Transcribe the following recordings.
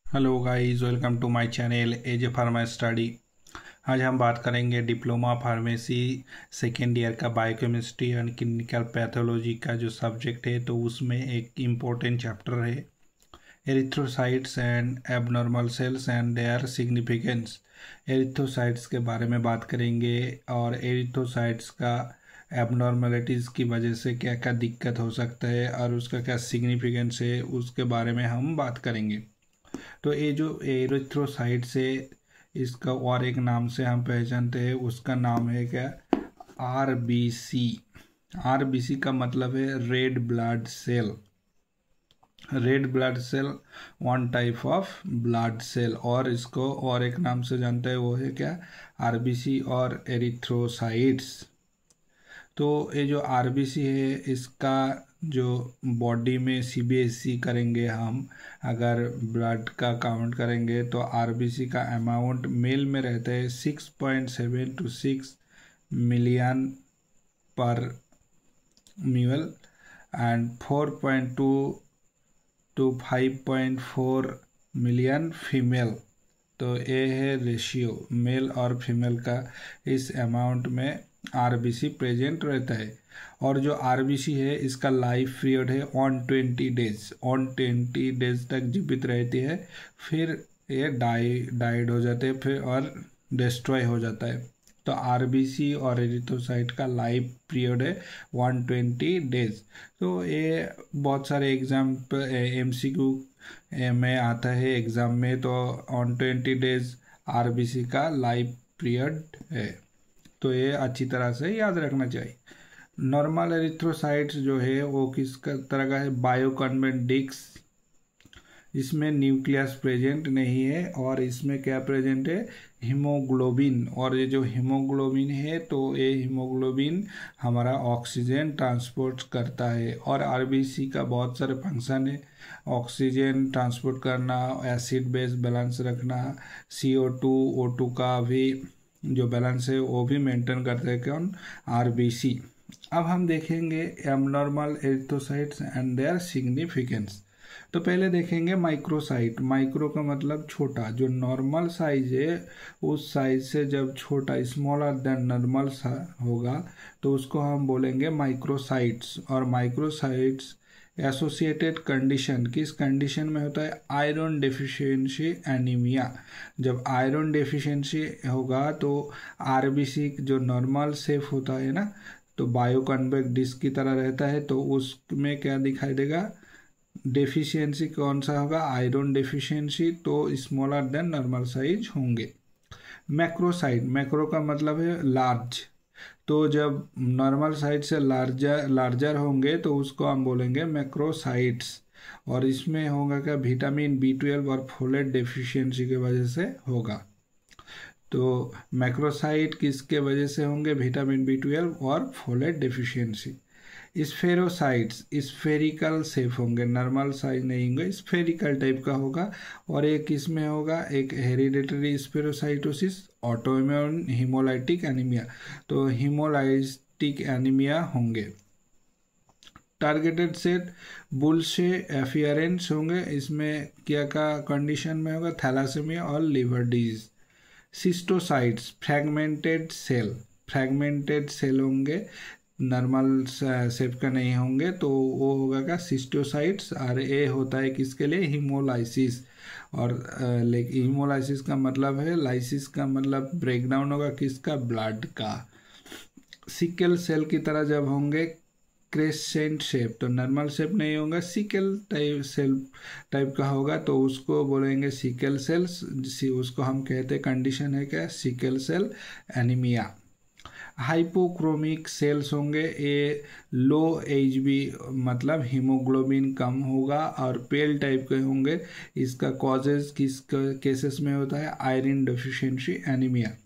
Hello guys, welcome to my channel as a pharma study. आज हम बात करेंगे डिप्लोमा फार्मेसी सेकेंड ईयर का बायोकेमिस्ट्री एंड क्लिनिकल पैथोलॉजी का जो सब्जेक्ट है, तो उसमें एक इम्पोर्टेंट चैप्टर है erythrocytes and abnormal cells and their significance. Erythrocytes के बारे में बात करेंगे और एरिथ्रोसाइट्स का एबनॉर्मलिटीज़ की वजह से क्या क्या दिक्कत हो सकता है और उसका क्या सिग्निफिकेंस है, उसके बारे में हम बात करेंगे। तो ये जो एरिथ्रोसाइट्स है, इसका और एक नाम से हम पहचानते हैं, उसका नाम है क्या? आरबीसी। आरबीसी का मतलब है red blood cell. Red blood cell one type of blood cell, और इसको और एक नाम से जानते हैं, वो है क्या? आरबीसी और एरिथ्रोसाइट्स। तो ये जो आरबीसी है, इसका जो बॉडी में सीबीएसई करेंगे हम, अगर ब्लड का काउंट करेंगे तो आरबीसी का अमाउंट मेल में रहता है 6.7 to 6 मिलियन पर mule and 4.2 to 5.4 million female. तो ये है रेशियो मेल और फीमेल का, इस अमाउंट में आरबीसी प्रेजेंट रहता है। और जो आरबीसी है, इसका लाइफ पीरियड है 120 डेज तक जीवित रहती है, फिर ये डाइड हो जाते हैं, फिर और डिस्ट्रॉय हो जाता है। तो आरबीसी और एरिथ्रोसाइट का लाइफ पीरियड है 120 डेज। तो ये बहुत सारे एग्जाम एमसीक्यू में आता है एग्ज़ाम में, तो 120 डेज आरबीसी का लाइफ पीरियड है। तो ये अच्छी तरह से याद रखना चाहिए। नॉर्मल एरिथ्रोसाइट्स जो है वो किस तरह का है? बायोकन्वेंट डिस्क। इसमें न्यूक्लियस प्रेजेंट नहीं है, और इसमें क्या प्रेजेंट है? हीमोग्लोबिन। और ये जो हीमोग्लोबिन है, तो ये हीमोग्लोबिन हमारा ऑक्सीजन ट्रांसपोर्ट करता है। और आरबीसी का बहुत सारे फंक्शन है, ऑक्सीजन ट्रांसपोर्ट करना, एसिड बेस बैलेंस रखना, CO2 O2 का भी जो बैलेंस है वो भी मेंटेन करते हैं कौन? आरबीसी। अब हम देखेंगे abnormal erythrocytes and their significance. तो पहले देखेंगे माइक्रोसाइट। माइक्रो का मतलब छोटा, जो नॉर्मल साइज है उस साइज से जब छोटा, स्मॉलर देन नॉर्मल होगा, तो उसको हम बोलेंगे माइक्रोसाइट्स। और माइक्रोसाइट्स एसोसिएटेड कंडीशन किस कंडीशन में होता है? Iron deficiency anaemia. जब आयरन डेफिशिएंसी होगा तो आरबीसी जो नॉर्मल शेप होता है ना, तो बायोकन्वेक्स डिस्क की तरह रहता है, तो उसमें क्या दिखाई देगा? डेफिशिएंसी कौन सा होगा? Iron deficiency. तो स्मॉलर देन नॉर्मल साइज होंगे। मैक्रोसाइट, मैक्रो का मतलब है लार्ज। तो जब नॉर्मल साइज से लार्जर होंगे तो उसको हम बोलेंगे मैक्रोसाइट्स। और इसमें होगा क्या? विटामिन B12 और फोलेट डेफिशिएंसी की वजह से होगा। तो मैक्रोसाइट किसके वजह से होंगे? विटामिन B12 और folate deficiency. Spherocytes spherical shape होंगे, नॉर्मल साइज नहीं होंगे, स्फेरिकल टाइप का होगा। और एक किसमें होगा? एक hereditary spherocytosis, autoimmune haemolytic anaemia. तो हीमोलाइटिक एनीमिया होंगे। टारगेटेड सेट बुल्से एफियरेंस होंगे, इसमें क्या का कंडीशन में होगा? थैलासेमिया और liver disease. Schistocytes fragmented cell, fragmented cell होंगे, नॉर्मल शेप का नहीं होंगे, तो वो होगा क्या? सिस्टोसाइट्स। और ए होता है किसके लिए? हीमोलाइसिस। और हीमोलाइसिस का मतलब है, लाइसिस का मतलब ब्रेकडाउन होगा किसका? ब्लड का। सिकल सेल की तरह जब होंगे क्रेसेंट शेप, तो नॉर्मल शेप नहीं होगा, सिकल टाइप सेल टाइप का होगा, तो उसको बोलेंगे सिकल सेल्स। उसको हम कहते हैं, कंडीशन है क्या? Sickle cell anaemia. Hypochromic cells होंगे, ये लो HB मतलब हीमोग्लोबिन कम होगा और पेल टाइप के होंगे। इसका कॉजेज किस केसेस में होता है? Iron deficiency anaemia.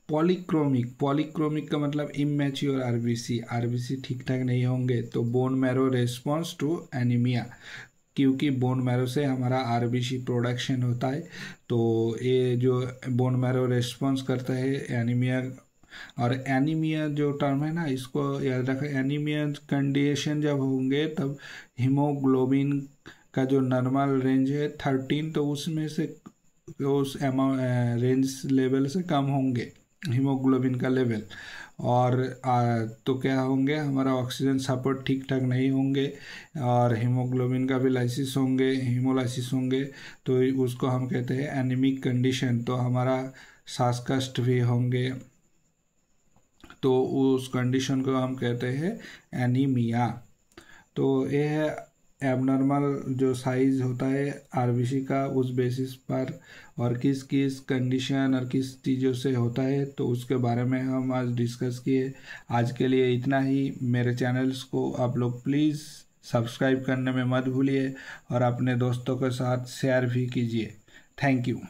Polychromic, polychromic का मतलब इमेच्योर आरबीसी ठीक ठाक नहीं होंगे, तो bone marrow response to anaemia, क्योंकि बोन मैरो से हमारा आरबीसी प्रोडक्शन होता है, तो ये जो बोन मैरो रेस्पॉन्स करता है एनीमिया। और एनीमिया जो टर्म है ना, इसको याद रखें। एनीमिया कंडीशन जब होंगे तब हीमोग्लोबिन का जो नॉर्मल रेंज है 13, तो उसमें से उस रेंज लेवल से कम होंगे हीमोग्लोबिन का लेवल, और तो क्या होंगे, हमारा ऑक्सीजन सपोर्ट ठीक ठाक नहीं होंगे और हीमोग्लोबिन का भी लाइसिस होंगे, हीमोलाइसिस होंगे, तो उसको हम कहते हैं एनीमिक कंडीशन। तो हमारा सांस कष्ट भी होंगे, तो उस कंडीशन को हम कहते हैं एनीमिया। तो ये है एबनॉर्मल जो साइज होता है आरबीसी का, उस बेसिस पर और किस किस कंडीशन और किस चीज़ों से होता है, तो उसके बारे में हम आज डिस्कस किए। आज के लिए इतना ही। मेरे चैनल्स को आप लोग प्लीज़ सब्सक्राइब करने में मत भूलिए और अपने दोस्तों के साथ शेयर भी कीजिए। Thank you.